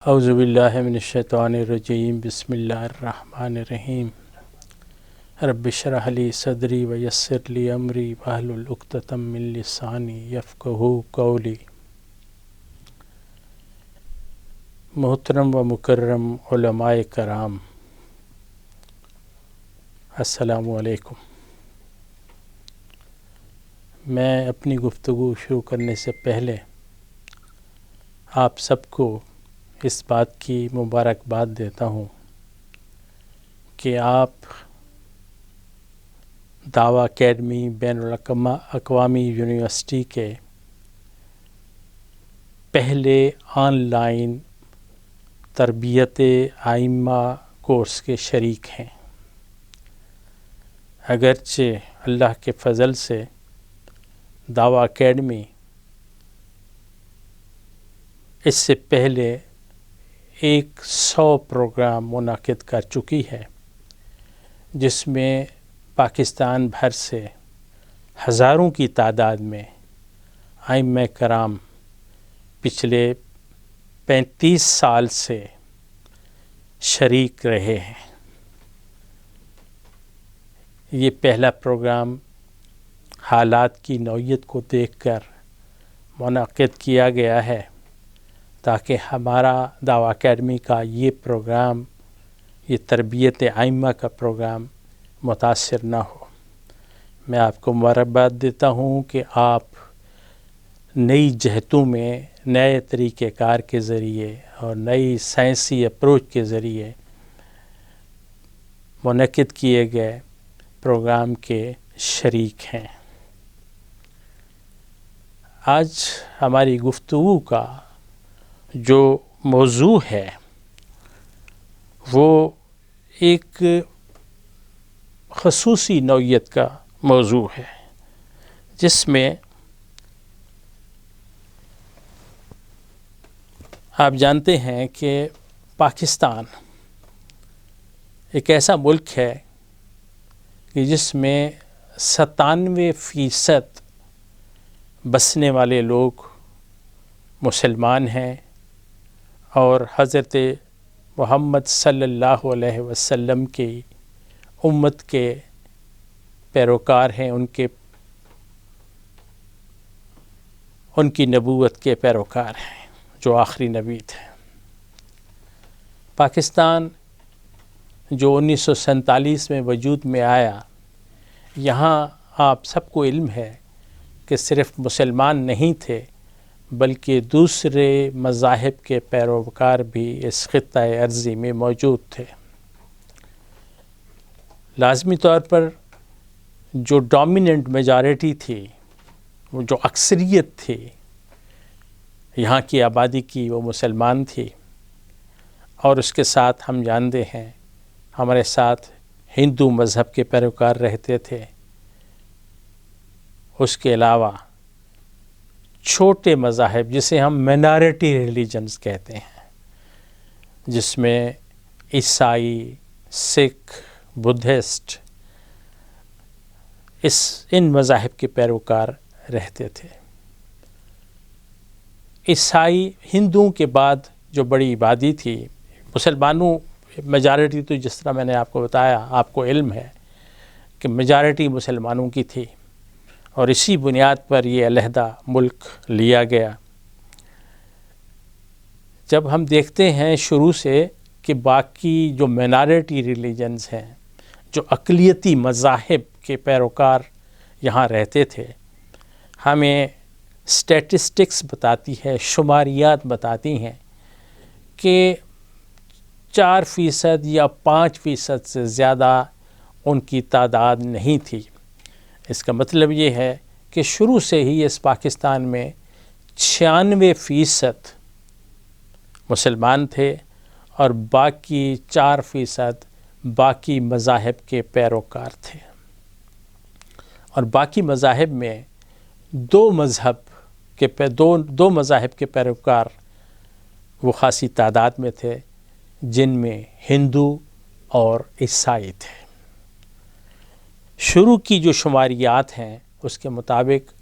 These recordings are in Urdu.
اعوذ باللہ من الشیطان الرجیم بسم اللہ الرحمن الرحیم رب اشرح لی صدری ویسر لی امری واحلل عقدۃ من لسانی یفقہوا قولی۔ محترم و مکرم علماء کرام، السلام علیکم۔ میں اپنی گفتگو شروع کرنے سے پہلے آپ سب کو اس بات کی مبارکباد دیتا ہوں کہ آپ دعویٰ اکیڈمی بین الاقوامی یونیورسٹی کے پہلے آن لائن تربیت ائمہ کورس کے شریک ہیں۔ اگرچہ اللہ کے فضل سے دعویٰ اکیڈمی اس سے پہلے 100 پروگرام منعقد کر چکی ہے، جس میں پاکستان بھر سے ہزاروں کی تعداد میں ائمہ کرام پچھلے 35 سال سے شریک رہے ہیں۔ یہ پہلا پروگرام حالات کی نوعیت کو دیکھ کر منعقد کیا گیا ہے تاکہ ہمارا دعویٰ اکیڈمی کا یہ پروگرام، یہ تربیت ائمہ کا پروگرام متاثر نہ ہو۔ میں آپ کو مبارکباد دیتا ہوں کہ آپ نئی جہتوں میں نئے طریقہ کار کے ذریعے اور نئی سائنسی اپروچ کے ذریعے منعقد کیے گئے پروگرام کے شریک ہیں۔ آج ہماری گفتگو کا جو موضوع ہے وہ ایک خصوصی نوعیت کا موضوع ہے، جس میں آپ جانتے ہیں کہ پاکستان ایک ایسا ملک ہے کہ جس میں 97% بسنے والے لوگ مسلمان ہیں اور حضرت محمد صلی اللہ علیہ وسلم کی امت کے پیروکار ہیں، ان کی نبوت کے پیروکار ہیں، جو آخری نبی تھے۔ پاکستان جو 1947 میں وجود میں آیا، یہاں آپ سب کو علم ہے کہ صرف مسلمان نہیں تھے بلکہ دوسرے مذاہب کے پیروکار بھی اس خطۂ ارضی میں موجود تھے۔ لازمی طور پر جو ڈومیننٹ میجارٹی تھی، وہ جو اکثریت تھی یہاں کی آبادی کی، وہ مسلمان تھی، اور اس کے ساتھ ہم جانتے ہیں ہمارے ساتھ ہندو مذہب کے پیروکار رہتے تھے۔ اس کے علاوہ چھوٹے مذاہب جسے ہم مائنارٹی ریلیجنز کہتے ہیں، جس میں عیسائی، سکھ، بدھسٹ، ان مذاہب کے پیروکار رہتے تھے۔ عیسائی ہندوؤں کے بعد جو بڑی آبادی تھی، مسلمانوں میجارٹی تو جس طرح میں نے آپ کو بتایا، آپ کو علم ہے کہ میجارٹی مسلمانوں کی تھی، اور اسی بنیاد پر یہ علیحدہ ملک لیا گیا۔ جب ہم دیکھتے ہیں شروع سے کہ باقی جو مائنارٹی ریلیجنز ہیں، جو اقلیتی مذاہب کے پیروکار یہاں رہتے تھے، ہمیں اسٹیٹسٹکس بتاتی ہے، شماریات بتاتی ہیں کہ 4% یا 5% سے زیادہ ان کی تعداد نہیں تھی۔ اس کا مطلب یہ ہے کہ شروع سے ہی اس پاکستان میں 96% مسلمان تھے اور باقی 4% باقی مذاہب کے پیروکار تھے، اور باقی مذاہب میں دو مذاہب کے پیروکار وہ خاصی تعداد میں تھے، جن میں ہندو اور عیسائی تھے۔ شروع کی جو شماریات ہیں اس کے مطابق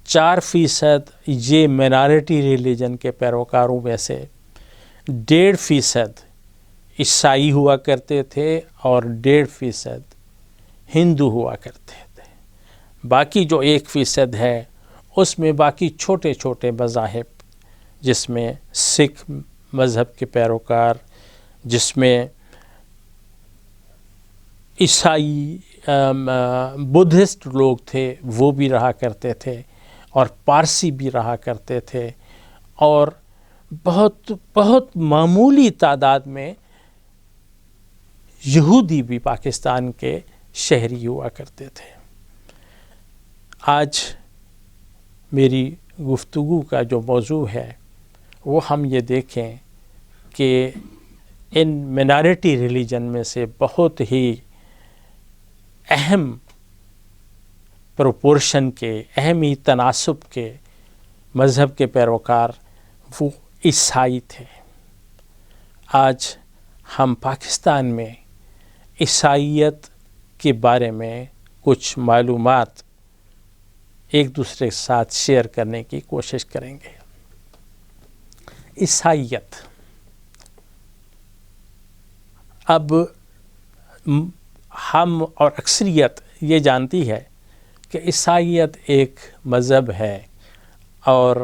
4% یہ مائنارٹی ریلیجن کے پیروکاروں میں سے 1.5% عیسائی ہوا کرتے تھے اور 1.5% ہندو ہوا کرتے تھے. باقی جو 1% ہے اس میں باقی چھوٹے چھوٹے مذاہب، جس میں سکھ مذہب کے پیروکار، جس میں عیسائی بدھسٹ لوگ تھے وہ بھی رہا کرتے تھے، اور پارسی بھی رہا کرتے تھے، اور بہت بہت معمولی تعداد میں یہودی بھی پاکستان کے شہری ہوا کرتے تھے. آج میری گفتگو کا جو موضوع ہے وہ ہم یہ دیکھیں کہ ان مینارٹی ریلیجن میں سے بہت ہی اہم پروپورشن کے، اہم ہی تناسب کے مذہب کے پیروکار وہ عیسائی تھے. آج ہم پاکستان میں عیسائیت کے بارے میں کچھ معلومات ایک دوسرے کے ساتھ شیئر کرنے کی کوشش کریں گے. عیسائیت، اب ہم اور اکثریت یہ جانتی ہے کہ عیسائیت ایک مذہب ہے، اور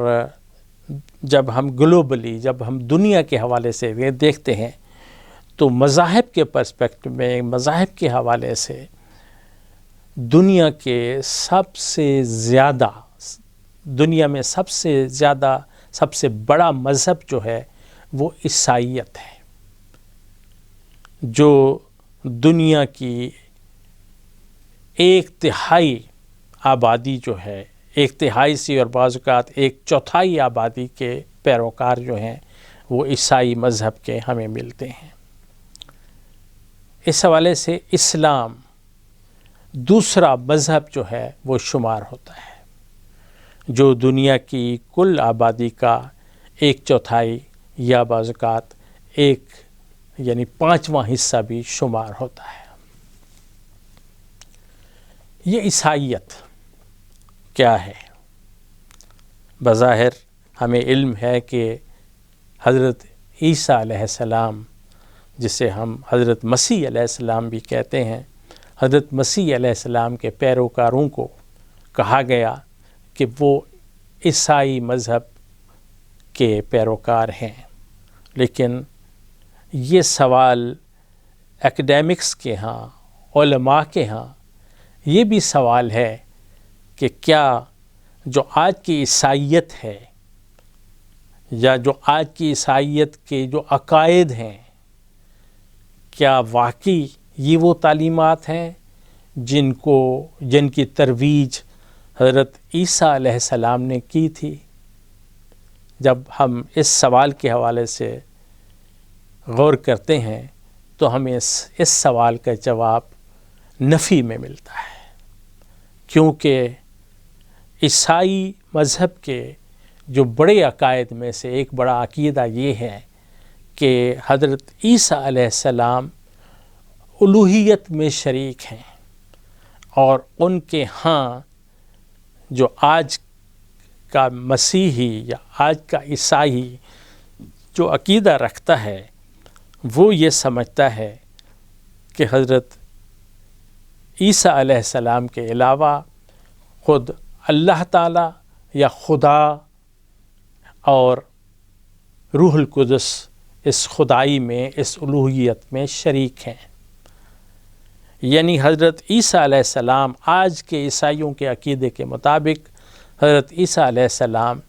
جب ہم گلوبلی، جب ہم دنیا کے حوالے سے یہ دیکھتے ہیں تو مذاہب کے پرسپیکٹو میں، مذاہب کے حوالے سے دنیا کے سب سے زیادہ، دنیا میں سب سے زیادہ، سب سے بڑا مذہب جو ہے وہ عیسائیت ہے، جو دنیا کی 1/3 آبادی جو ہے، 1/3 سے اور بعض اوقات 1/4 آبادی کے پیروکار جو ہیں وہ عیسائی مذہب کے ہمیں ملتے ہیں. اس حوالے سے اسلام دوسرا مذہب جو ہے وہ شمار ہوتا ہے، جو دنیا کی کل آبادی کا 1/4 یا بعض اوقات 5واں حصہ بھی شمار ہوتا ہے. یہ عیسائیت کیا ہے؟ بظاہر ہمیں علم ہے کہ حضرت عیسیٰ علیہ السلام، جسے ہم حضرت مسیح علیہ السلام بھی کہتے ہیں، حضرت مسیح علیہ السلام کے پیروکاروں کو کہا گیا کہ وہ عیسائی مذہب کے پیروکار ہیں. لیکن یہ سوال اکیڈیمکس کے ہاں، علماء کے ہاں یہ بھی سوال ہے کہ کیا جو آج کی عیسائیت ہے، یا جو آج کی عیسائیت کے جو عقائد ہیں، کیا واقعی یہ وہ تعلیمات ہیں جن کی ترویج حضرت عیسیٰ علیہ السلام نے کی تھی؟ جب ہم اس سوال کے حوالے سے غور کرتے ہیں تو ہمیں اس سوال کا جواب نفی میں ملتا ہے، کیونکہ عیسائی مذہب کے جو بڑے عقائد میں سے ایک بڑا عقیدہ یہ ہے کہ حضرت عیسیٰ علیہ السلام الوہیت میں شریک ہیں، اور ان کے ہاں جو آج کا مسیحی یا آج کا عیسائی جو عقیدہ رکھتا ہے وہ یہ سمجھتا ہے کہ حضرت عیسیٰ علیہ السلام کے علاوہ خود اللہ تعالیٰ یا خدا اور روح القدس اس خدائی میں، اس الوہیت میں شریک ہیں. یعنی حضرت عیسیٰ علیہ السلام آج کے عیسائیوں کے عقیدے کے مطابق حضرت عیسیٰ علیہ السلام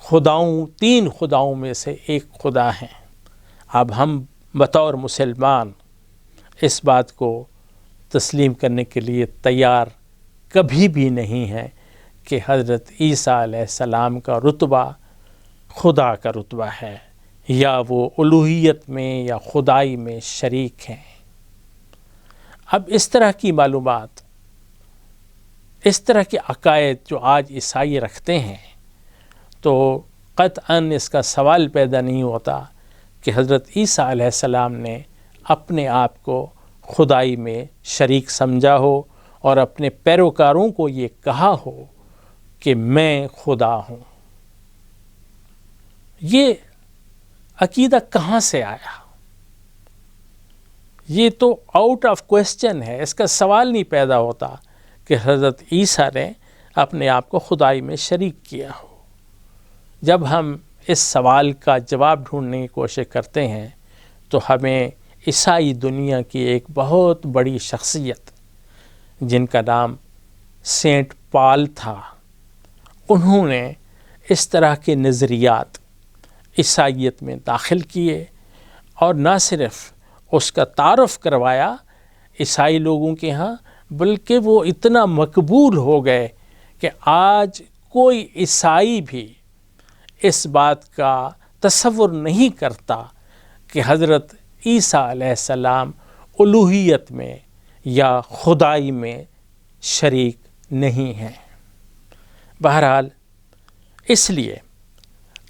3 خداؤں میں سے ایک خدا ہیں. اب ہم بطور مسلمان اس بات کو تسلیم کرنے کے لیے تیار کبھی بھی نہیں ہیں کہ حضرت عیسیٰ علیہ السلام کا رتبہ خدا کا رتبہ ہے، یا وہ الوہیت میں یا خدائی میں شریک ہیں. اب اس طرح کی معلومات، اس طرح کے عقائد جو آج عیسائی رکھتے ہیں، تو قطعاً اس کا سوال پیدا نہیں ہوتا کہ حضرت عیسیٰ علیہ السلام نے اپنے آپ کو خدائی میں شریک سمجھا ہو اور اپنے پیروکاروں کو یہ کہا ہو کہ میں خدا ہوں. یہ عقیدہ کہاں سے آیا؟ یہ تو آؤٹ آف کویسچن ہے، اس کا سوال نہیں پیدا ہوتا کہ حضرت عیسیٰ نے اپنے آپ کو خدائی میں شریک کیا ہو۔ جب ہم اس سوال کا جواب ڈھونڈنے کی کوشش کرتے ہیں تو ہمیں عیسائی دنیا کی ایک بہت بڑی شخصیت جن کا نام سینٹ پال تھا، انہوں نے اس طرح کے نظریات عیسائیت میں داخل کیے، اور نہ صرف اس کا تعارف کروایا عیسائی لوگوں کے ہاں، بلکہ وہ اتنا مقبول ہو گئے کہ آج کوئی عیسائی بھی اس بات کا تصور نہیں کرتا کہ حضرت عیسیٰ علیہ السلام الوہیت میں یا خدائی میں شریک نہیں ہیں۔ بہرحال اس لیے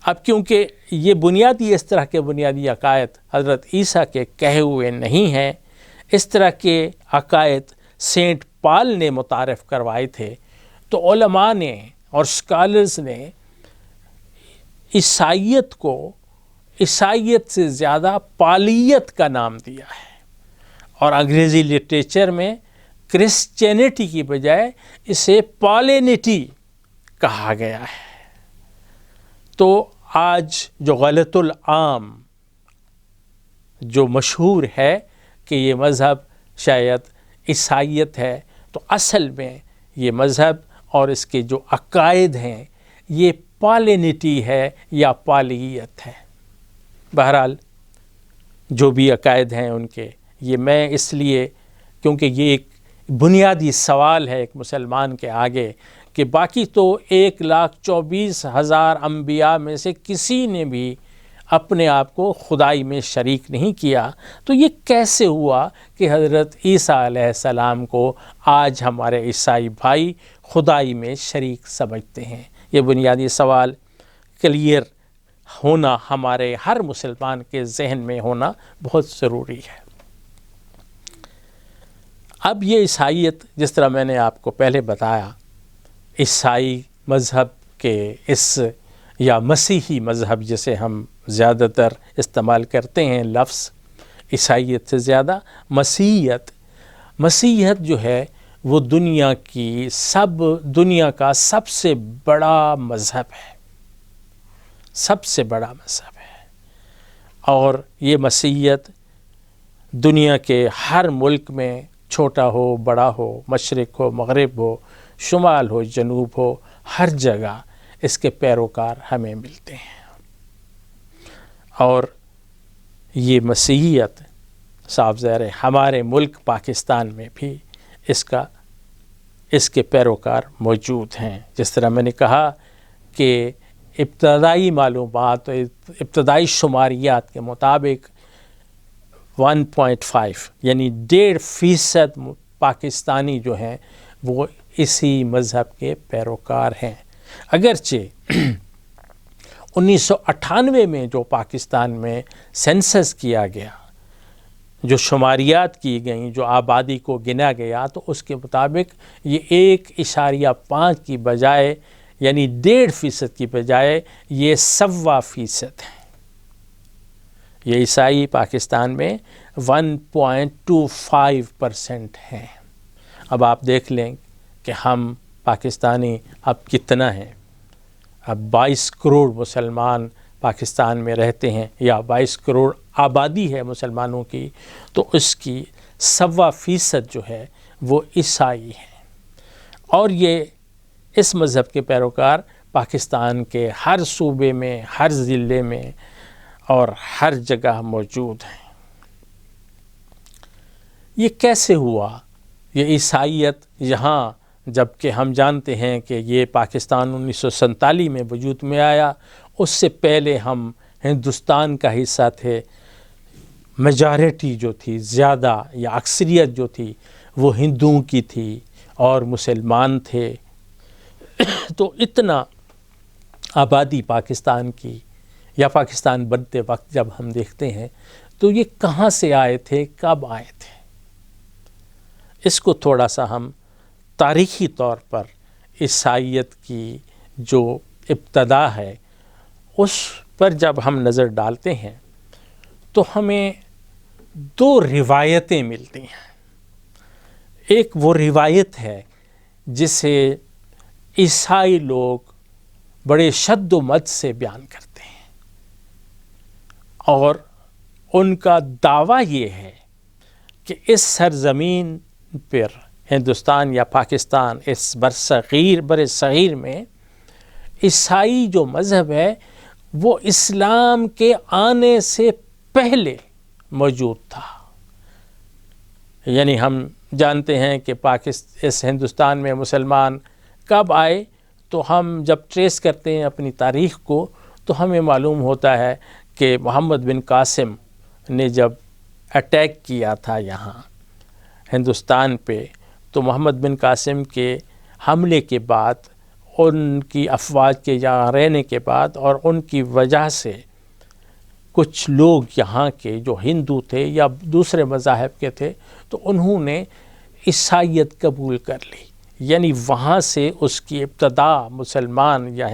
اب کیونکہ یہ بنیادی اس طرح کے بنیادی عقائد حضرت عیسیٰ کے کہے ہوئے نہیں ہیں، اس طرح کے عقائد سینٹ پال نے متعارف کروائے تھے، تو علماء نے اور اسکالرز نے عیسائیت کو عیسائیت سے زیادہ پالیت کا نام دیا ہے، اور انگریزی لٹریچر میں کرسچینٹی کی بجائے اسے پالینٹی کہا گیا ہے۔ تو آج جو غلط العام جو مشہور ہے کہ یہ مذہب شاید عیسائیت ہے، تو اصل میں یہ مذہب اور اس کے جو عقائد ہیں یہ پالینٹی ہے یا پالیت ہے۔ بہرحال جو بھی عقائد ہیں ان کے، یہ میں اس لیے کیونکہ یہ ایک بنیادی سوال ہے ایک مسلمان کے آگے کہ باقی تو 1,24,000 انبیاء میں سے کسی نے بھی اپنے آپ کو خدائی میں شریک نہیں کیا، تو یہ کیسے ہوا کہ حضرت عیسیٰ علیہ السلام کو آج ہمارے عیسائی بھائی خدائی میں شریک سمجھتے ہیں؟ یہ بنیادی سوال کلیئر ہونا ہمارے ہر مسلمان کے ذہن میں ہونا بہت ضروری ہے۔ اب یہ عیسائیت، جس طرح میں نے آپ کو پہلے بتایا، عیسائی مذہب کے اس یا مسیحی مذہب جسے ہم زیادہ تر استعمال کرتے ہیں لفظ عیسائیت سے زیادہ، مسیحیت جو ہے وہ دنیا کا سب سے بڑا مذہب ہے، سب سے بڑا مذہب ہے، اور یہ مسیحیت دنیا کے ہر ملک میں چھوٹا ہو بڑا ہو، مشرق ہو مغرب ہو، شمال ہو جنوب ہو، ہر جگہ اس کے پیروکار ہمیں ملتے ہیں۔ اور یہ مسیحیت صاف ظاہر ہے ہمارے ملک پاکستان میں بھی اس کے پیروکار موجود ہیں۔ جس طرح میں نے کہا کہ ابتدائی معلومات، ابتدائی شماریات کے مطابق 1.5 یعنی 1.5% پاکستانی جو ہیں وہ اسی مذہب کے پیروکار ہیں۔ اگرچہ 1998 میں جو پاکستان میں سینسس کیا گیا، جو شماریات کی گئیں، جو آبادی کو گنا گیا، تو اس کے مطابق یہ 1.5 کی بجائے یعنی 1.5% کی بجائے یہ 1.25% ہے۔ یہ عیسائی پاکستان میں 1.25% ہیں۔ اب آپ دیکھ لیں کہ ہم پاکستانی اب کتنا ہیں۔ اب 22 کروڑ مسلمان پاکستان میں رہتے ہیں، یا 22 کروڑ آبادی ہے مسلمانوں کی، تو اس کی 1.25% جو ہے وہ عیسائی ہیں، اور یہ اس مذہب کے پیروکار پاکستان کے ہر صوبے میں، ہر ضلع میں اور ہر جگہ موجود ہیں۔ یہ کیسے ہوا؟ یہ عیسائیت یہاں، جبکہ ہم جانتے ہیں کہ یہ پاکستان 1947 میں وجود میں آیا، اس سے پہلے ہم ہندوستان کا حصہ تھے، میجارٹی جو تھی، زیادہ یا اکثریت جو تھی وہ ہندوؤں کی تھی اور مسلمان تھے۔ تو اتنا آبادی پاکستان کی یا پاکستان بنتے وقت جب ہم دیکھتے ہیں تو یہ کہاں سے آئے تھے، کب آئے تھے؟ اس کو تھوڑا سا ہم تاریخی طور پر عیسائیت کی جو ابتدا ہے اس پر جب ہم نظر ڈالتے ہیں تو ہمیں دو روایتیں ملتی ہیں. ایک وہ روایت ہے جسے عیسائی لوگ بڑے شد و مد سے بیان کرتے ہیں، اور ان کا دعویٰ یہ ہے کہ اس سرزمین پر ہندوستان یا پاکستان، اس بر صغیر میں عیسائی جو مذہب ہے وہ اسلام کے آنے سے پہلے موجود تھا. یعنی ہم جانتے ہیں کہ اس ہندوستان میں مسلمان کب آئے، تو ہم جب ٹریس کرتے ہیں اپنی تاریخ کو تو ہمیں معلوم ہوتا ہے کہ محمد بن قاسم نے جب اٹیک کیا تھا یہاں ہندوستان پہ، تو محمد بن قاسم کے حملے کے بعد، ان کی افواج کے یہاں رہنے کے بعد اور ان کی وجہ سے کچھ لوگ یہاں کے جو ہندو تھے یا دوسرے مذاہب کے تھے تو انہوں نے عیسائیت قبول کر لی. یعنی وہاں سے اس کی ابتدا مسلمان یا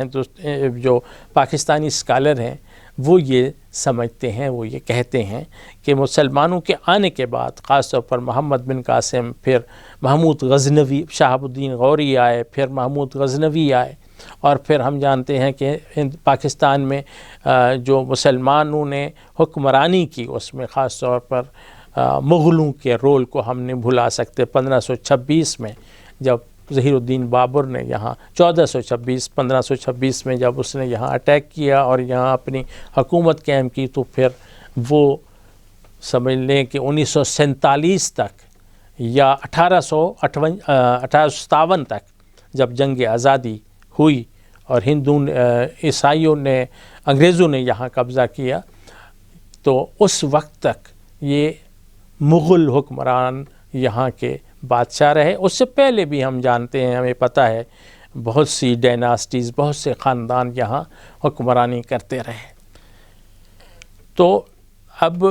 جو پاکستانی اسکالر ہیں وہ یہ سمجھتے ہیں، وہ یہ کہتے ہیں کہ مسلمانوں کے آنے کے بعد، خاص طور پر محمد بن قاسم، پھر محمود غزنوی، شہاب الدین غوری آئے، پھر محمود غزنوی آئے، اور پھر ہم جانتے ہیں کہ پاکستان میں جو مسلمانوں نے حکمرانی کی، اس میں خاص طور پر مغلوں کے رول کو ہم نہیں بھلا سکتے. 1526 میں جب ظہیر الدین بابر نے یہاں 1526 میں جب اس نے یہاں اٹیک کیا اور یہاں اپنی حکومت قائم کی، تو پھر وہ سمجھ لیں کہ 1947 تک یا 1857 تک جب جنگ آزادی ہوئی اور عیسائیوں نے، انگریزوں نے یہاں قبضہ کیا، تو اس وقت تک یہ مغل حکمران یہاں کے بادشاہ رہے. اس سے پہلے بھی ہم جانتے ہیں، ہمیں پتہ ہے، بہت سی ڈائناسٹیز، بہت سے خاندان یہاں حکمرانی کرتے رہے. تو اب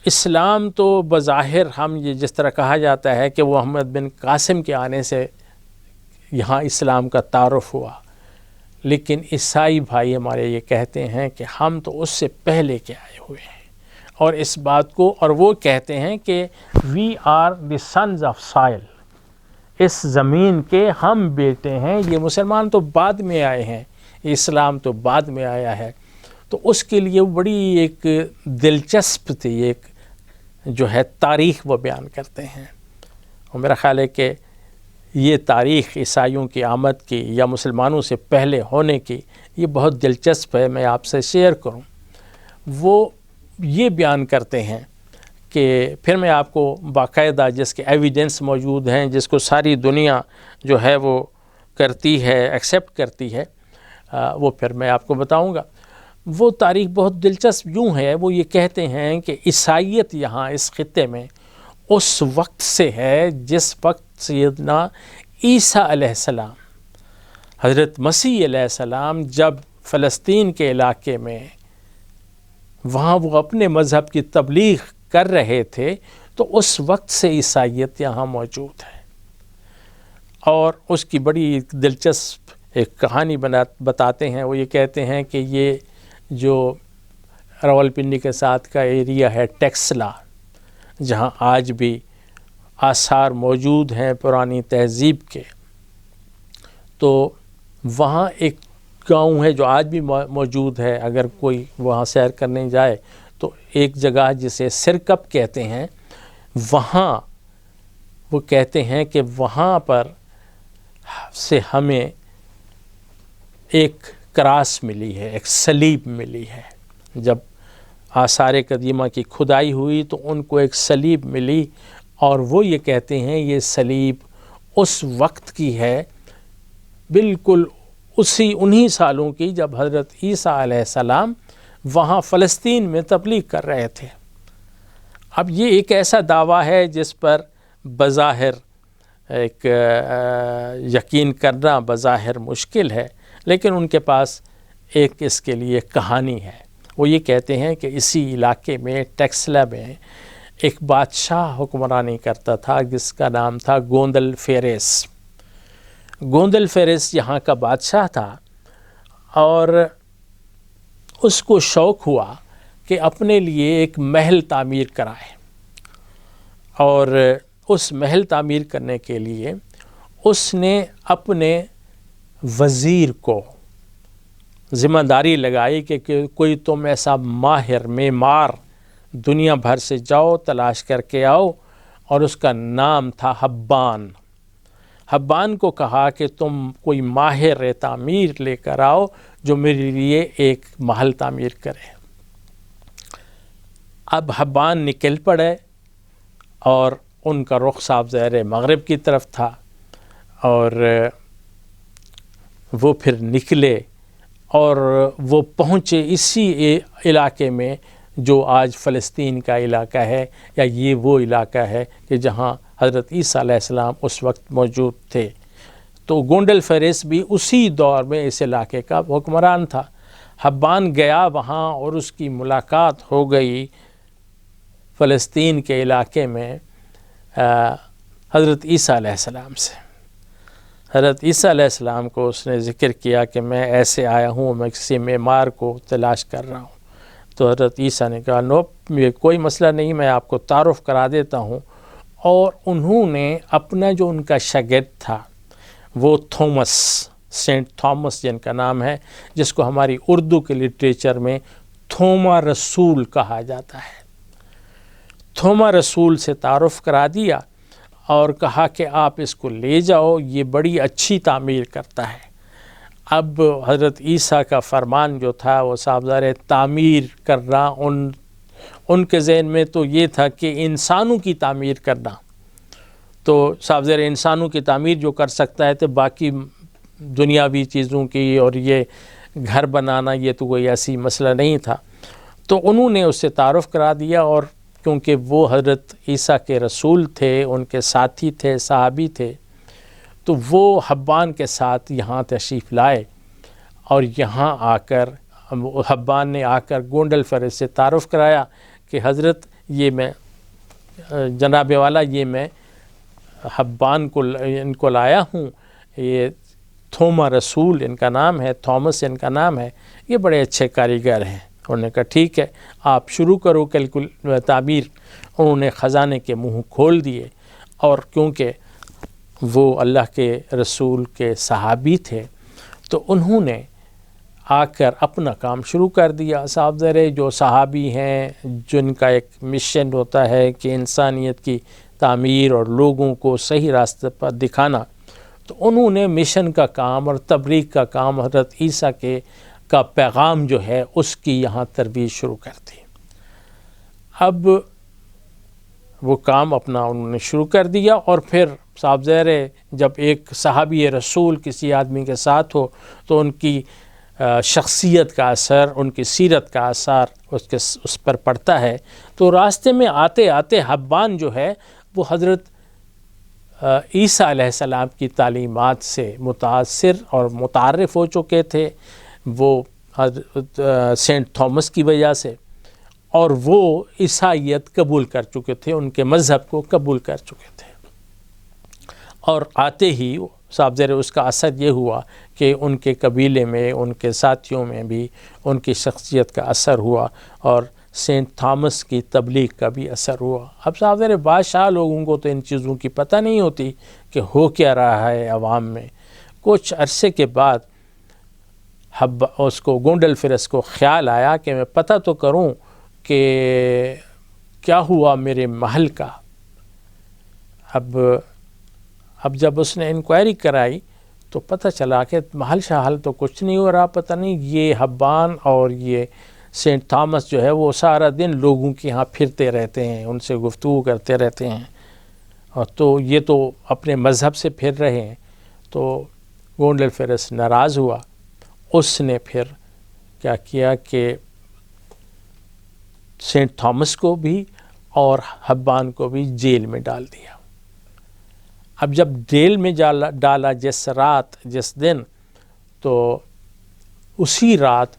اسلام تو بظاہر ہم یہ جس طرح کہا جاتا ہے کہ وہ محمد بن قاسم کے آنے سے یہاں اسلام کا تعارف ہوا، لیکن عیسائی بھائی ہمارے یہ کہتے ہیں کہ ہم تو اس سے پہلے کے آئے ہوئے ہیں، اور اس بات کو، اور وہ کہتے ہیں کہ we are the sons of soil, اس زمین کے ہم بیٹے ہیں. یہ مسلمان تو بعد میں آئے ہیں، اسلام تو بعد میں آیا ہے. تو اس کے لیے بڑی ایک دلچسپ تھی، ایک جو ہے تاریخ وہ بیان کرتے ہیں. اور میرا خیال ہے کہ یہ تاریخ عیسائیوں کی آمد کی یا مسلمانوں سے پہلے ہونے کی، یہ بہت دلچسپ ہے، میں آپ سے شیئر کروں. وہ یہ بیان کرتے ہیں کہ پھر میں آپ کو باقاعدہ جس کے ایویڈنس موجود ہیں، جس کو ساری دنیا جو ہے وہ کرتی ہے، ایکسیپٹ کرتی ہے، وہ پھر میں آپ کو بتاؤں گا. وہ تاریخ بہت دلچسپ یوں ہے، وہ یہ کہتے ہیں کہ عیسائیت یہاں اس خطے میں اس وقت سے ہے جس وقت سیدنا عیسیٰ علیہ السلام، حضرت مسیح علیہ السلام جب فلسطین کے علاقے میں وہاں وہ اپنے مذہب کی تبلیغ کر رہے تھے، تو اس وقت سے عیسائیت یہاں موجود ہے. اور اس کی بڑی دلچسپ ایک کہانی بتاتے ہیں. وہ یہ کہتے ہیں کہ یہ جو راولپنڈی کے ساتھ کا ایریا ہے ٹیکسلا، جہاں آج بھی آثار موجود ہیں پرانی تہذیب کے، تو وہاں ایک گاؤں ہے جو آج بھی موجود ہے. اگر کوئی وہاں سیر کرنے جائے تو ایک جگہ جسے سرکپ کہتے ہیں، وہاں وہ کہتے ہیں کہ وہاں پر سے ہمیں ایک کراس ملی ہے، ایک صلیب ملی ہے. جب آثار قدیمہ کی کھدائی ہوئی تو ان کو ایک صلیب ملی، اور وہ یہ کہتے ہیں یہ صلیب اس وقت کی ہے، بالکل انہی سالوں کی جب حضرت عیسیٰ علیہ السلام وہاں فلسطین میں تبلیغ کر رہے تھے. اب یہ ایک ایسا دعویٰ ہے جس پر بظاہر ایک یقین کرنا بظاہر مشکل ہے، لیکن ان کے پاس ایک اس کے لیے کہانی ہے. وہ یہ کہتے ہیں کہ اسی علاقے میں ٹیکسلا میں ایک بادشاہ حکمرانی کرتا تھا جس کا نام تھا گوندل فیریس. گوندل فیریس یہاں کا بادشاہ تھا، اور اس کو شوق ہوا کہ اپنے لیے ایک محل تعمیر کرائے، اور اس محل تعمیر کرنے کے لیے اس نے اپنے وزیر کو ذمہ داری لگائی کہ کوئی تم ایسا ماہر معمار دنیا بھر سے جاؤ، تلاش کر کے آؤ، اور اس کا نام تھا حبان۔ حبان کو کہا کہ تم کوئی ماہر تعمیر لے کر آؤ جو میرے لیے ایک محل تعمیر کرے۔ اب حبان نکل پڑے، اور ان کا رخ صاف ظاہر مغرب کی طرف تھا، اور وہ پھر نکلے اور وہ پہنچے اسی علاقے میں جو آج فلسطین کا علاقہ ہے، یا یہ وہ علاقہ ہے کہ جہاں حضرت عیسیٰ علیہ السلام اس وقت موجود تھے۔ تو گونڈل فیرس بھی اسی دور میں اس علاقے کا حکمران تھا۔ حبان گیا وہاں اور اس کی ملاقات ہو گئی فلسطین کے علاقے میں حضرت عیسیٰ علیہ السلام سے۔ حضرت عیسیٰ علیہ السلام کو اس نے ذکر کیا کہ میں ایسے آیا ہوں، میں کسی معمار کو تلاش کر رہا ہوں۔ تو حضرت عیسیٰ نے کہا نو، یہ کوئی مسئلہ نہیں، میں آپ کو تعارف کرا دیتا ہوں۔ اور انہوں نے اپنا جو ان کا شاگرد تھا وہ تھومس، سینٹ تھامس جن کا نام ہے، جس کو ہماری اردو کے لٹریچر میں تھوما رسول کہا جاتا ہے، تھوما رسول سے تعارف کرا دیا اور کہا کہ آپ اس کو لے جاؤ، یہ بڑی اچھی تعمیر کرتا ہے۔ اب حضرت عیسیٰ کا فرمان جو تھا وہ صاحب ظاہر تعمیر کرنا، ان کے ذہن میں تو یہ تھا کہ انسانوں کی تعمیر کرنا، تو صاحب ظاہر انسانوں کی تعمیر جو کر سکتا ہے تو باقی دنیاوی چیزوں کی اور یہ گھر بنانا یہ تو کوئی ایسی مسئلہ نہیں تھا۔ تو انہوں نے اس سے تعارف کرا دیا، اور کیونکہ وہ حضرت عیسیٰ کے رسول تھے، ان کے ساتھی تھے، صحابی تھے، تو وہ حبان کے ساتھ یہاں تشریف لائے، اور یہاں آ کر حبان نے آ کر گونڈل فیرس سے تعارف کرایا کہ حضرت یہ میں جناب والا، یہ میں حبان کو ان کو لایا ہوں، یہ تھوما رسول ان کا نام ہے، تھامس ان کا نام ہے، یہ بڑے اچھے کاریگر ہیں۔ انہوں نے کہا ٹھیک ہے، آپ شروع کرو تعبیر۔ انہوں نے خزانے کے منہ کھول دیے، اور کیونکہ وہ اللہ کے رسول کے صحابی تھے تو انہوں نے آ کر اپنا کام شروع کر دیا۔ صاحب ذرے جو صحابی ہیں جن کا ایک مشن ہوتا ہے کہ انسانیت کی تعمیر اور لوگوں کو صحیح راستے پر دکھانا، تو انہوں نے مشن کا کام اور تبلیغ کا کام، حضرت عیسیٰ کا پیغام جو ہے اس کی یہاں ترویج شروع کر دی۔ اب وہ کام اپنا انہوں نے شروع کر دیا، اور پھر صاحب ظاہر جب ایک صحابی رسول کسی آدمی کے ساتھ ہو تو ان کی شخصیت کا اثر، ان کی سیرت کا اثر اس پر پڑتا ہے۔ تو راستے میں آتے آتے حبان جو ہے وہ حضرت عیسیٰ علیہ السلام کی تعلیمات سے متاثر اور متعارف ہو چکے تھے، وہ سینٹ تھامس کی وجہ سے، اور وہ عیسائیت قبول کر چکے تھے، ان کے مذہب کو قبول کر چکے تھے۔ اور آتے ہی صاحب ذرا اس کا اثر یہ ہوا کہ ان کے قبیلے میں، ان کے ساتھیوں میں بھی ان کی شخصیت کا اثر ہوا، اور سینٹ تھامس کی تبلیغ کا بھی اثر ہوا۔ اب صاحب ذرا بادشاہ لوگوں کو تو ان چیزوں کی پتہ نہیں ہوتی کہ ہو کیا رہا ہے عوام میں۔ کچھ عرصے کے بعد اس کو گونڈل فیرس کو خیال آیا کہ میں پتہ تو کروں کہ کیا ہوا میرے محل کا۔ اب جب اس نے انکوائری کرائی تو پتہ چلا کہ محل شاہل تو کچھ نہیں ہو رہا، پتہ نہیں یہ حبان اور یہ سینٹ تھامس جو ہے وہ سارا دن لوگوں کے ہاں پھرتے رہتے ہیں، ان سے گفتگو کرتے رہتے ہیں، اور تو یہ تو اپنے مذہب سے پھر رہے ہیں۔ تو گونڈل فیرس ناراض ہوا، اس نے پھر کیا کیا کہ سینٹ تھامس کو بھی اور حبان کو بھی جیل میں ڈال دیا۔ اب جب جیل میں ڈالا جس دن، تو اسی رات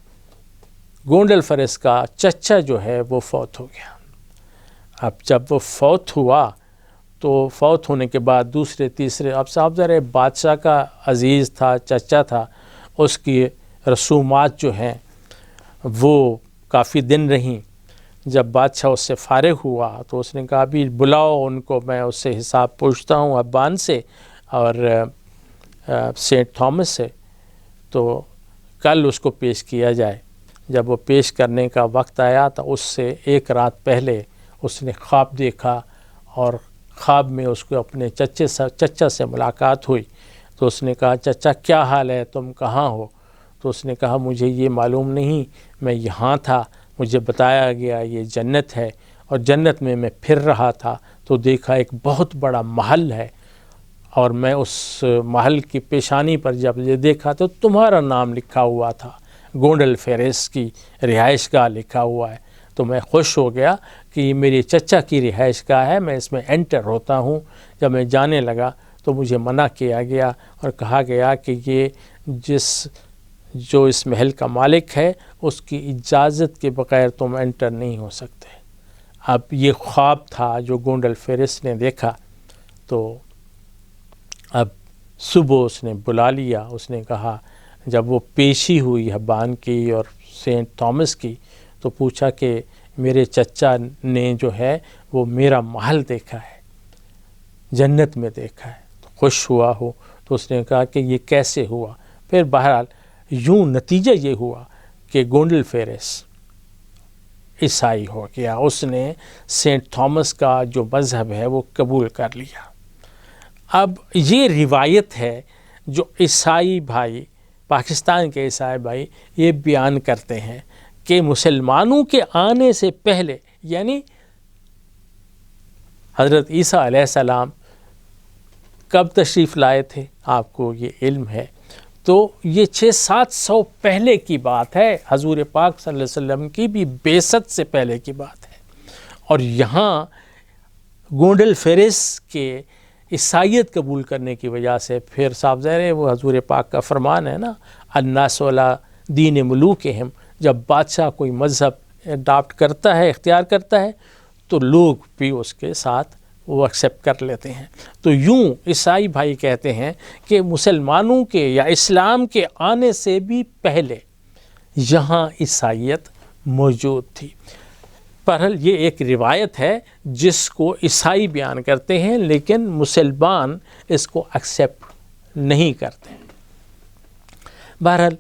گونڈل فیرس کا چچا جو ہے وہ فوت ہو گیا۔ اب جب وہ فوت ہوا تو فوت ہونے کے بعد دوسرے تیسرے، اب صاحب ذرا بادشاہ کا عزیز تھا، چچا تھا، اس کی رسومات جو ہیں وہ کافی دن رہیں. جب بادشاہ اس سے فارغ ہوا تو اس نے کہا ابھی بلاؤ ان کو، میں اس سے حساب پوچھتا ہوں ابان سے اور سینٹ تھامس سے، تو کل اس کو پیش کیا جائے. جب وہ پیش کرنے کا وقت آیا تو اس سے ایک رات پہلے اس نے خواب دیکھا، اور خواب میں اس کو اپنے چچا سے ملاقات ہوئی. تو اس نے کہا چچا کیا حال ہے، تم کہاں ہو؟ تو اس نے کہا مجھے یہ معلوم نہیں، میں یہاں تھا، مجھے بتایا گیا یہ جنت ہے، اور جنت میں پھر رہا تھا تو دیکھا ایک بہت بڑا محل ہے، اور میں اس محل کی پیشانی پر جب یہ دیکھا تو تمہارا نام لکھا ہوا تھا، گونڈل فیرس کی رہائش گاہ لکھا ہوا ہے. تو میں خوش ہو گیا کہ یہ میرے چچا کی رہائش گاہ ہے، میں اس میں انٹر ہوتا ہوں. جب میں جانے لگا تو مجھے منع کیا گیا اور کہا گیا کہ یہ جو اس محل کا مالک ہے اس کی اجازت کے بغیر تم انٹر نہیں ہو سکتے. اب یہ خواب تھا جو گونڈل فیرس نے دیکھا. تو اب صبح اس نے بلا لیا. اس نے کہا جب وہ پیشی ہوئی حبان کی اور سینٹ تھامس کی تو پوچھا کہ میرے چچا نے جو ہے وہ میرا محل دیکھا ہے، جنت میں دیکھا ہے، تو خوش ہوا ہو. تو اس نے کہا کہ یہ کیسے ہوا؟ پھر بہرحال یوں نتیجہ یہ ہوا کہ گونڈل فیرس عیسائی ہو گیا. اس نے سینٹ تھامس کا جو مذہب ہے وہ قبول کر لیا. اب یہ روایت ہے جو عیسائی بھائی، پاکستان کے عیسائی بھائی یہ بیان کرتے ہیں کہ مسلمانوں کے آنے سے پہلے، یعنی حضرت عیسیٰ علیہ السلام کب تشریف لائے تھے آپ کو یہ علم ہے، تو یہ 600-700 پہلے کی بات ہے. حضور پاک صلی اللہ علیہ وسلم کی بھی بعثت سے پہلے کی بات ہے. اور یہاں گونڈل فیرس کے عیسائیت قبول کرنے کی وجہ سے پھر صاف ظاہر ہے وہ حضور پاک کا فرمان ہے نا، الناس علی دین ملوکہم. جب بادشاہ کوئی مذہب اڈاپٹ کرتا ہے، اختیار کرتا ہے، تو لوگ بھی اس کے ساتھ وہ ایکسیپٹ کر لیتے ہیں. تو یوں عیسائی بھائی کہتے ہیں کہ مسلمانوں کے یا اسلام کے آنے سے بھی پہلے یہاں عیسائیت موجود تھی. بہرحال یہ ایک روایت ہے جس کو عیسائی بیان کرتے ہیں، لیکن مسلمان اس کو ایکسیپٹ نہیں کرتے. بہرحال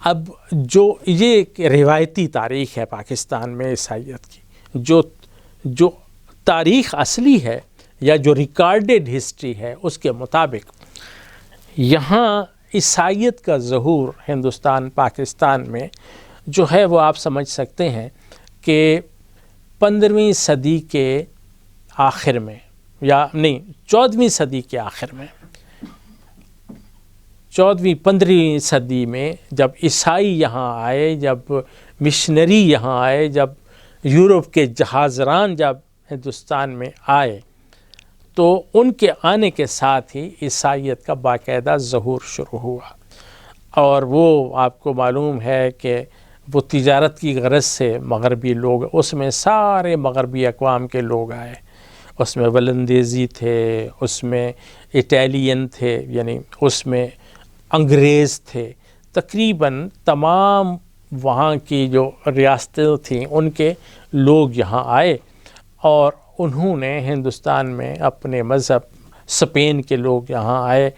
اب جو یہ ایک روایتی تاریخ ہے پاکستان میں عیسائیت کی، جو تاریخ اصلی ہے یا جو ریکارڈڈ ہسٹری ہے اس کے مطابق یہاں عیسائیت کا ظہور ہندوستان پاکستان میں جو ہے وہ آپ سمجھ سکتے ہیں کہ 15ویں صدی کے آخر میں، یا نہیں 14ویں صدی کے آخر میں، 15ویں صدی میں جب عیسائی یہاں آئے، جب مشنری یہاں آئے، جب یورپ کے جہازران جب ہندوستان میں آئے، تو ان کے آنے کے ساتھ ہی عیسائیت کا باقاعدہ ظہور شروع ہوا. اور وہ آپ کو معلوم ہے کہ وہ تجارت کی غرض سے مغربی لوگ، اس میں سارے مغربی اقوام کے لوگ آئے. اس میں ولندیزی تھے، اس میں اٹیلین تھے، یعنی اس میں انگریز تھے. تقریباً تمام وہاں کی جو ریاستیں تھیں ان کے لوگ یہاں آئے، اور انہوں نے ہندوستان میں اپنے مذہب، اسپین کے لوگ یہاں آئے.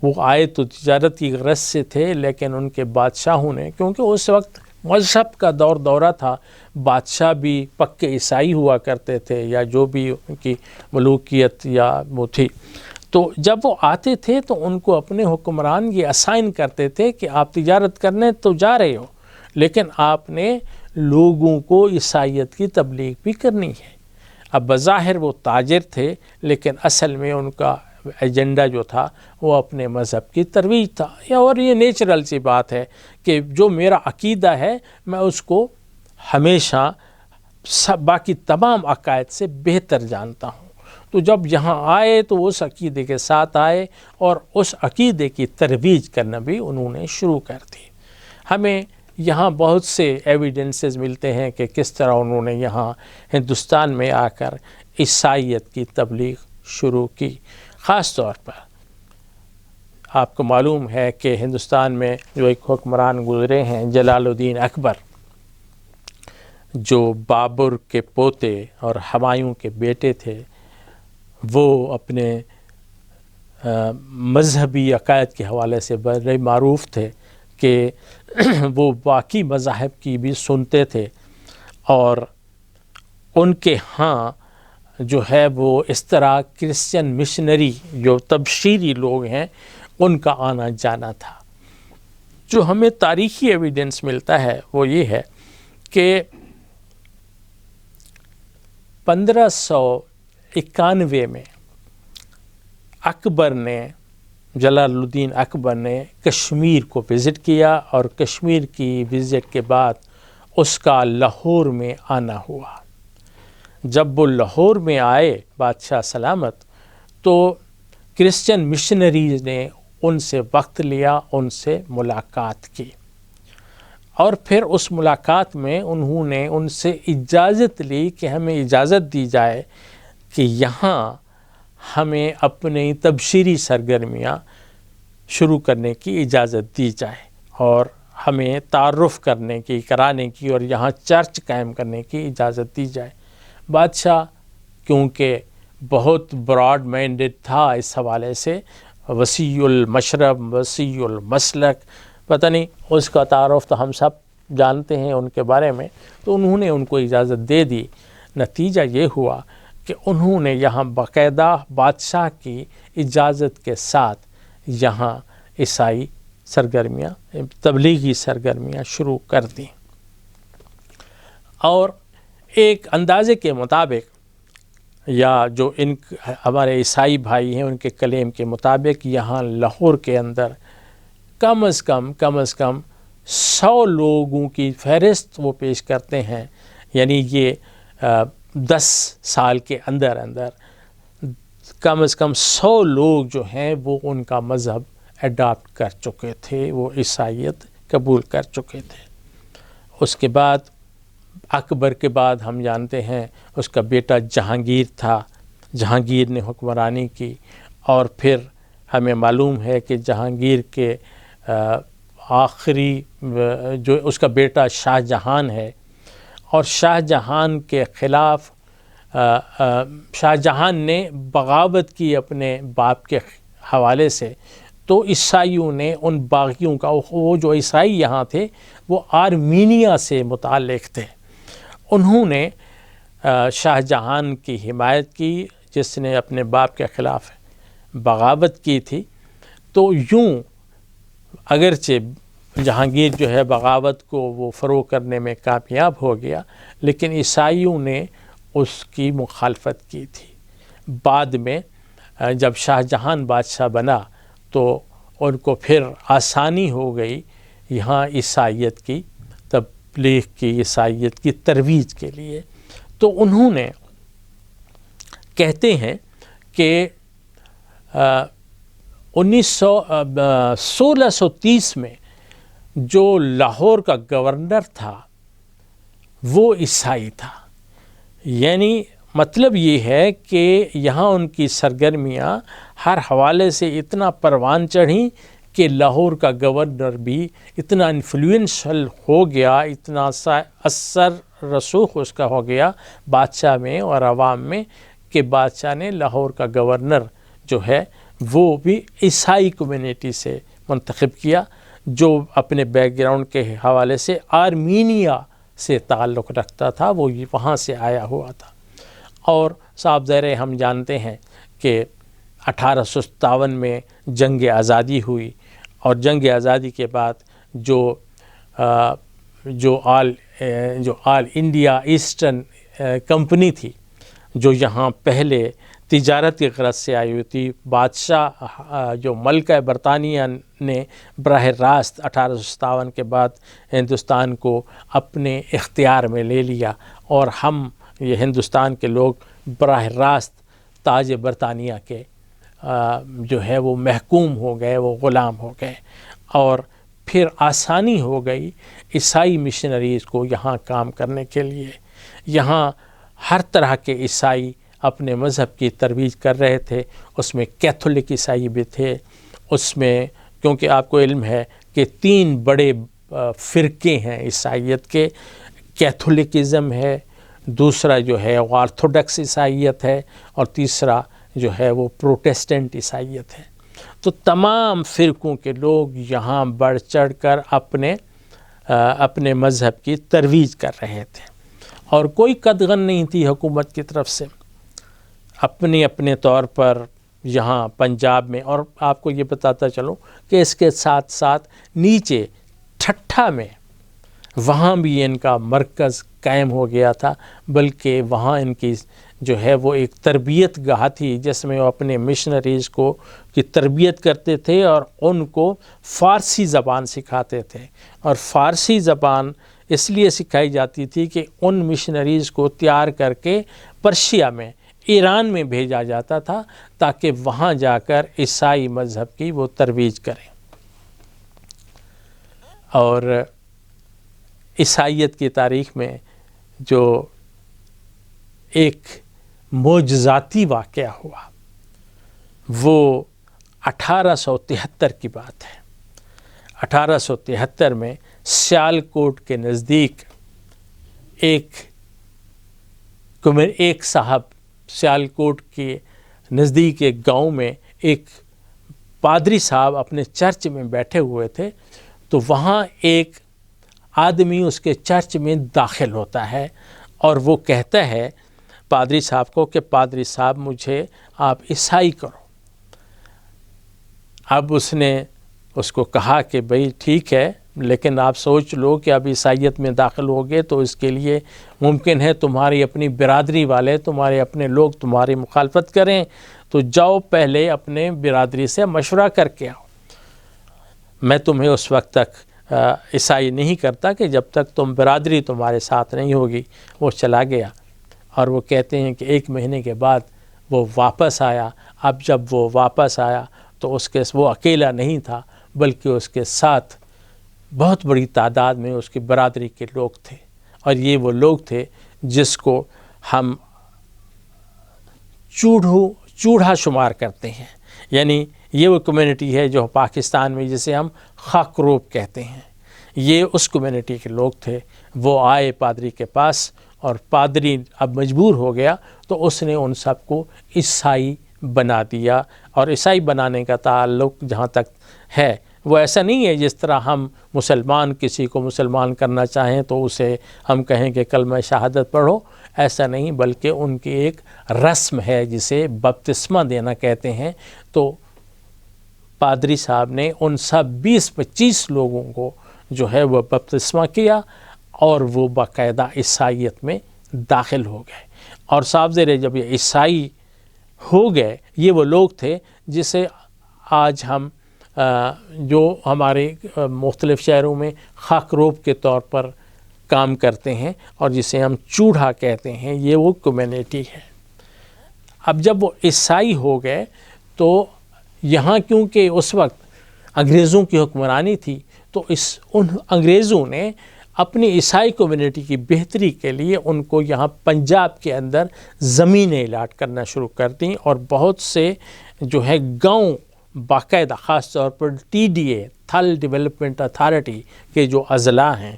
وہ آئے تو تجارت کی غرض سے تھے، لیکن ان کے بادشاہوں نے، کیونکہ اس وقت مذہب کا دورہ تھا، بادشاہ بھی پکے عیسائی ہوا کرتے تھے یا جو بھی ان کی ملوکیت یا وہ تھی، تو جب وہ آتے تھے تو ان کو اپنے حکمران یہ اسائن کرتے تھے کہ آپ تجارت کرنے تو جا رہے ہو، لیکن آپ نے لوگوں کو عیسائیت کی تبلیغ بھی کرنی ہے. اب بظاہر وہ تاجر تھے، لیکن اصل میں ان کا ایجنڈا جو تھا وہ اپنے مذہب کی ترویج تھا. اور یہ نیچرل سی بات ہے کہ جو میرا عقیدہ ہے میں اس کو ہمیشہ باقی تمام عقائد سے بہتر جانتا ہوں. تو جب یہاں آئے تو اس عقیدے کے ساتھ آئے، اور اس عقیدے کی ترویج کرنا بھی انہوں نے شروع کر دی. ہمیں یہاں بہت سے ایویڈنسز ملتے ہیں کہ کس طرح انہوں نے یہاں ہندوستان میں آ کر عیسائیت کی تبلیغ شروع کی. خاص طور پر آپ کو معلوم ہے کہ ہندوستان میں جو ایک حکمران گزرے ہیں جلال الدین اکبر، جو بابر کے پوتے اور ہمایوں کے بیٹے تھے، وہ اپنے مذہبی عقائد کے حوالے سے بڑے معروف تھے کہ وہ باقی مذاہب کی بھی سنتے تھے، اور ان کے ہاں جو ہے وہ اس طرح کرسچن مشنری جو تبشیری لوگ ہیں ان کا آنا جانا تھا۔ جو ہمیں تاریخی ایویڈنس ملتا ہے وہ یہ ہے کہ 1591 میں اکبر نے، جلال الدین اکبر نے کشمیر کو وزٹ کیا، اور کشمیر کی وزٹ کے بعد اس کا لاہور میں آنا ہوا۔ جب وہ لاہور میں آئے بادشاہ سلامت، تو کرسچن مشنریز نے ان سے وقت لیا، ان سے ملاقات کی، اور پھر اس ملاقات میں انہوں نے ان سے اجازت لی کہ ہمیں اجازت دی جائے کہ یہاں ہمیں اپنی تبشیری سرگرمیاں شروع کرنے کی اجازت دی جائے، اور ہمیں تعارف کرانے کی اور یہاں چرچ قائم کرنے کی اجازت دی جائے۔ بادشاہ کیونکہ بہت براڈ مائنڈڈ تھا اس حوالے سے، وسیع المشرب وسیع المسلک، پتہ نہیں اس کا تعارف تو ہم سب جانتے ہیں ان کے بارے میں، تو انہوں نے ان کو اجازت دے دی۔ نتیجہ یہ ہوا کہ انہوں نے یہاں باقاعدہ بادشاہ کی اجازت کے ساتھ یہاں عیسائی سرگرمیاں، تبلیغی سرگرمیاں شروع کر دیں، اور ایک اندازے کے مطابق، یا جو ہمارے عیسائی بھائی ہیں ان کے کلیم کے مطابق، یہاں لاہور کے اندر کم از کم 100 لوگوں کی فہرست وہ پیش کرتے ہیں، یعنی یہ 10 سال کے اندر کم از کم 100 لوگ جو ہیں وہ ان کا مذہب اڈاپٹ کر چکے تھے، وہ عیسائیت قبول کر چکے تھے۔ اس کے بعد اکبر کے بعد ہم جانتے ہیں اس کا بیٹا جہانگیر تھا، جہانگیر نے حکمرانی کی، اور پھر ہمیں معلوم ہے کہ جہانگیر کے آخری جو اس کا بیٹا شاہ جہان ہے، اور شاہ جہان کے خلاف شاہ جہان نے بغاوت کی اپنے باپ کے حوالے سے، تو عیسائیوں نے ان باغیوں کا، وہ جو عیسائی یہاں تھے وہ آرمینیا سے متعلق تھے، انہوں نے شاہ جہان کی حمایت کی جس نے اپنے باپ کے خلاف بغاوت کی تھی۔ تو یوں اگرچہ جہانگیر جو ہے بغاوت کو وہ فروغ کرنے میں کامیاب ہو گیا، لیکن عیسائیوں نے اس کی مخالفت کی تھی۔ بعد میں جب شاہ جہان بادشاہ بنا تو ان کو پھر آسانی ہو گئی یہاں عیسائیت کی تبلیغ کی، عیسائیت کی ترویج کے لیے۔ تو انہوں نے کہتے ہیں کہ 1630 میں جو لاہور کا گورنر تھا وہ عیسائی تھا، یعنی مطلب یہ ہے کہ یہاں ان کی سرگرمیاں ہر حوالے سے اتنا پروان چڑھیں کہ لاہور کا گورنر بھی اتنا انفلوئنشل ہو گیا، اتنا اثر رسوخ اس کا ہو گیا بادشاہ میں اور عوام میں، کہ بادشاہ نے لاہور کا گورنر جو ہے وہ بھی عیسائی کمیونٹی سے منتخب کیا، جو اپنے بیک گراؤنڈ کے حوالے سے آرمینیا سے تعلق رکھتا تھا، وہ وہاں سے آیا ہوا تھا۔ اور صاحب ذرے ہم جانتے ہیں کہ 1857 میں جنگ آزادی ہوئی، اور جنگ آزادی کے بعد جو آل انڈیا ایسٹرن کمپنی تھی، جو یہاں پہلے تجارتی غرض سے آئی ہوئی تھی، بادشاہ جو ملکہ برطانیہ نے براہ راست 1857 کے بعد ہندوستان کو اپنے اختیار میں لے لیا، اور ہم یہ ہندوستان کے لوگ براہ راست تاج برطانیہ کے جو ہے وہ محکوم ہو گئے، وہ غلام ہو گئے، اور پھر آسانی ہو گئی عیسائی مشنریز کو یہاں کام کرنے کے لیے۔ یہاں ہر طرح کے عیسائی اپنے مذہب کی ترویج کر رہے تھے، اس میں کیتھولک عیسائی بھی تھے، اس میں کیونکہ آپ کو علم ہے کہ 3 بڑے فرقے ہیں عیسائیت کے، کیتھولکزم ہے، دوسرا جو ہے وہ آرتھوڈکس عیسائیت ہے، اور تیسرا جو ہے وہ پروٹیسٹنٹ عیسائیت ہے۔ تو تمام فرقوں کے لوگ یہاں بڑھ چڑھ کر اپنے مذہب کی ترویج کر رہے تھے، اور کوئی قدغن نہیں تھی حکومت کی طرف سے۔ اپنے طور پر یہاں پنجاب میں، اور آپ کو یہ بتاتا چلوں کہ اس کے ساتھ ساتھ نیچے ٹھٹھا میں وہاں بھی ان کا مرکز قائم ہو گیا تھا، بلکہ وہاں ان کی جو ہے وہ ایک تربیت گاہ تھی جس میں وہ اپنے مشنریز کی تربیت کرتے تھے اور ان کو فارسی زبان سکھاتے تھے، اور فارسی زبان اس لیے سکھائی جاتی تھی کہ ان مشنریز کو تیار کر کے پرشیا میں، ایران میں بھیجا جاتا تھا تاکہ وہاں جا کر عیسائی مذہب کی وہ ترویج کریں۔ اور عیسائیت کی تاریخ میں جو ایک معجزاتی واقعہ ہوا وہ 1873 کی بات ہے۔ 1873 میں سیالکوٹ کے نزدیک ایک صاحب، سیالکوٹ کے نزدیک ایک گاؤں میں ایک پادری صاحب اپنے چرچ میں بیٹھے ہوئے تھے، تو وہاں ایک آدمی اس کے چرچ میں داخل ہوتا ہے اور وہ کہتا ہے پادری صاحب کو کہ پادری صاحب مجھے آپ عیسائی کرو۔ اب اس نے اس کو کہا کہ بھئی ٹھیک ہے، لیکن آپ سوچ لو کہ اب عیسائیت میں داخل ہوگے تو اس کے لیے ممکن ہے تمہاری اپنی برادری والے، تمہارے اپنے لوگ تمہاری مخالفت کریں، تو جاؤ پہلے اپنے برادری سے مشورہ کر کے آؤ۔ میں تمہیں اس وقت تک عیسائی نہیں کرتا کہ جب تک برادری تمہارے ساتھ نہیں ہوگی۔ وہ چلا گیا، اور وہ کہتے ہیں کہ 1 مہینے کے بعد وہ واپس آیا۔ اب جب وہ واپس آیا تو وہ اکیلا نہیں تھا، بلکہ اس کے ساتھ بہت بڑی تعداد میں اس کی برادری کے لوگ تھے، اور یہ وہ لوگ تھے جس کو ہم چوڑھا شمار کرتے ہیں، یعنی یہ وہ کمیونٹی ہے جو پاکستان میں جسے ہم خاکروب کہتے ہیں، یہ اس کمیونٹی کے لوگ تھے۔ وہ آئے پادری کے پاس، اور پادری اب مجبور ہو گیا تو اس نے ان سب کو عیسائی بنا دیا۔ اور عیسائی بنانے کا تعلق جہاں تک ہے وہ ایسا نہیں ہے جس طرح ہم کسی کو مسلمان کرنا چاہیں تو اسے ہم کہیں کہ کلمہ شہادت پڑھو، ایسا نہیں، بلکہ ان کی ایک رسم ہے جسے بپتسمہ دینا کہتے ہیں۔ تو پادری صاحب نے ان سب 20-25 لوگوں کو جو ہے وہ بپتسمہ کیا، اور وہ باقاعدہ عیسائیت میں داخل ہو گئے۔ اور صاحب زیر جب یہ عیسائی ہو گئے، یہ وہ لوگ تھے جسے آج ہم جو ہمارے مختلف شہروں میں خاکروب کے طور پر کام کرتے ہیں اور جسے ہم چوڑھا کہتے ہیں، یہ وہ کمیونٹی ہے۔ اب جب وہ عیسائی ہو گئے تو یہاں کیونکہ اس وقت انگریزوں کی حکمرانی تھی، تو ان انگریزوں نے اپنی عیسائی کمیونٹی کی بہتری کے لیے ان کو یہاں پنجاب کے اندر زمینیں الاٹ کرنا شروع کر دیں، اور بہت سے جو ہے گاؤں باقاعدہ، خاص طور پر TDA تھل ڈیولپمنٹ اتھارٹی کے جو اضلاع ہیں،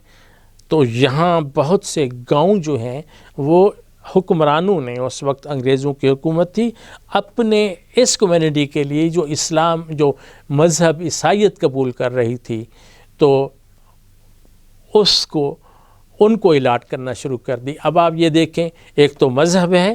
تو یہاں بہت سے گاؤں جو ہیں وہ حکمرانوں نے، اس وقت انگریزوں کی حکومت تھی، اپنے اس کمیونٹی کے لیے جو مذہب عیسائیت قبول کر رہی تھی، تو ان کو الاٹ کرنا شروع کر دی۔ اب آپ یہ دیکھیں، ایک تو مذہب ہے،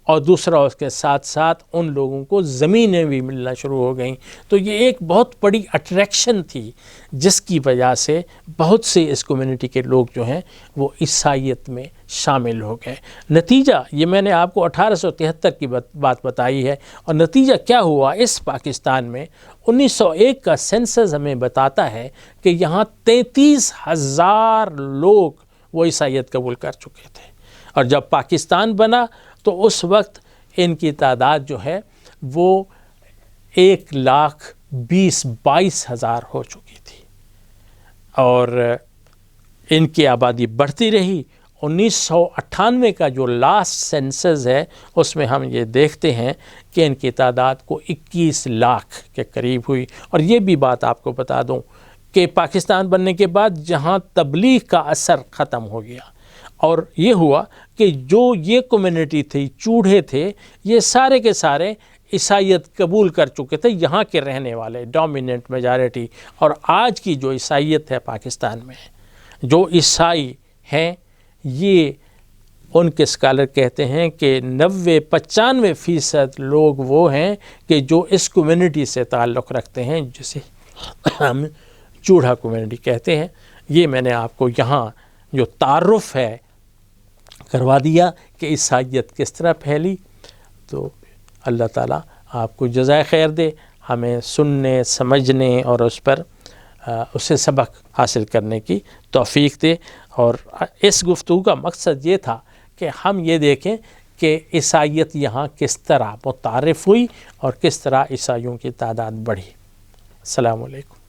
اور دوسرا اس کے ساتھ ساتھ ان لوگوں کو زمینیں بھی ملنا شروع ہو گئیں۔ تو یہ ایک بہت بڑی اٹریکشن تھی جس کی وجہ سے بہت سے اس کمیونٹی کے لوگ جو ہیں وہ عیسائیت میں شامل ہو گئے۔ نتیجہ یہ میں نے آپ کو 1873 کی بات بتائی ہے، اور نتیجہ کیا ہوا اس پاکستان میں 1901 کا سینسس ہمیں بتاتا ہے کہ یہاں 33,000 لوگ وہ عیسائیت قبول کر چکے تھے، اور جب پاکستان بنا تو اس وقت ان کی تعداد جو ہے وہ 1,20,22,000 ہو چکی تھی، اور ان کی آبادی بڑھتی رہی۔ 1998 کا جو لاسٹ سینسز ہے اس میں ہم یہ دیکھتے ہیں کہ ان کی تعداد کو 21 لاکھ کے قریب ہوئی. اور یہ بھی بات آپ کو بتا دوں کہ پاکستان بننے کے بعد جہاں تبلیغ کا اثر ختم ہو گیا اور یہ ہوا کہ جو یہ کمیونٹی تھی، چوڑے تھے، یہ سارے کے سارے عیسائیت قبول کر چکے تھے، یہاں کے رہنے والے ڈومیننٹ میجارٹی. اور آج کی جو عیسائیت ہے پاکستان میں، جو عیسائی ہیں، یہ ان کے اسکالر کہتے ہیں کہ 90-95% لوگ وہ ہیں کہ جو اس کمیونٹی سے تعلق رکھتے ہیں، جسے ہم چوڑا کمیونٹی کہتے ہیں. یہ میں نے آپ کو یہاں جو تعارف ہے کروا دیا کہ عیسائیت کس طرح پھیلی. تو اللہ تعالیٰ آپ کو جزائے خیر دے، ہمیں سننے، سمجھنے اور اس پر اسے سبق حاصل کرنے کی توفیق دے. اور اس گفتگو کا مقصد یہ تھا کہ ہم یہ دیکھیں کہ عیسائیت یہاں کس طرح متعارف ہوئی اور کس طرح عیسائیوں کی تعداد بڑھی. السلام علیکم.